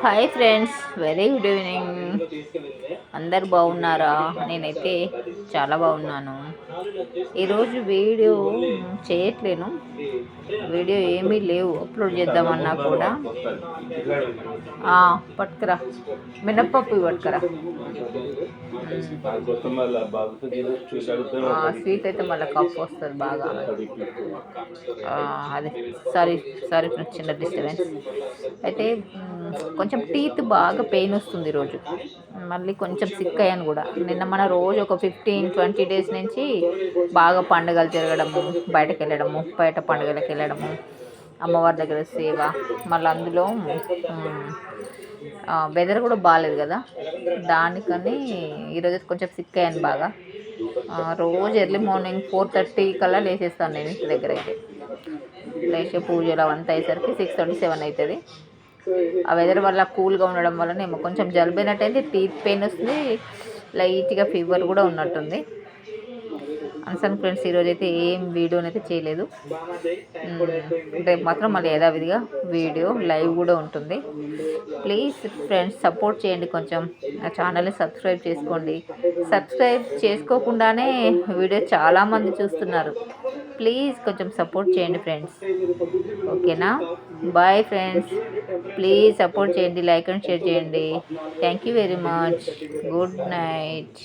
Hi friends, very good evening. అందరు బాగున్నారా? నేనైతే చాలా బాగున్నాను. ఈరోజు వీడియో చేయట్లేను, వీడియో ఏమీ లేవు అప్లోడ్ చేద్దామన్నా కూడా. పట్టుకురా, మినప్పప్పు పట్టుకురా. స్వీట్ అయితే మళ్ళీ కప్పు వస్తుంది బాగా. అది సారీ సారీ చిన్న డిస్టర్బెన్స్. అయితే కొంచెం టీత్ బాగా పెయిన్ వస్తుంది ఈరోజు. మళ్ళీ కొంచెం సిక్ అయ్యాను కూడా. నిన్న మన రోజు ఒక 15-20 డేస్ నుంచి బాగా పండుగలు తిరగడము, బయటకు వెళ్ళడము, బయట పండుగలకు వెళ్ళడము, అమ్మవారి దగ్గర సేవ, మళ్ళీ అందులో వెదర్ కూడా బాగాలేదు కదా, దానికని ఈరోజు కొంచెం సిక్ అయ్యాను బాగా. రోజు ఎర్లీ మార్నింగ్ 4:30 కల్లా లేచేస్తాను నేను ఇంటి దగ్గర. అయితే లేచే పూజలు అవంతా అయ్యేసరికి 6:37 అవుతుంది. ఆ వెదర్ వల్ల కూల్గా ఉండడం వల్లనేమో కొంచెం జలుబైనట్టయితే, టీత్ పెయిన్ వస్తుంది, లైట్గా ఫీవర్ కూడా ఉన్నట్టుంది. అనుసాను ఫ్రెండ్స్, ఈరోజు అయితే ఏం వీడియోనైతే చేయలేదు. రేపు మాత్రం మళ్ళీ యథావిధిగా వీడియో లైవ్ కూడా ఉంటుంది. ప్లీజ్ ఫ్రెండ్స్ సపోర్ట్ చేయండి, కొంచెం నా ఛానల్ని సబ్స్క్రైబ్ చేసుకోండి. సబ్స్క్రైబ్ చేసుకోకుండానే వీడియో చాలామంది చూస్తున్నారు. ప్లీజ్ కొంచెం సపోర్ట్ చేయండి ఫ్రెండ్స్, ఓకేనా? బాయ్ ఫ్రెండ్స్, ప్లీజ్ సపోర్ట్ చేయండి, లైక్ అండ్ షేర్ చేయండి. Thank you very much. Good night.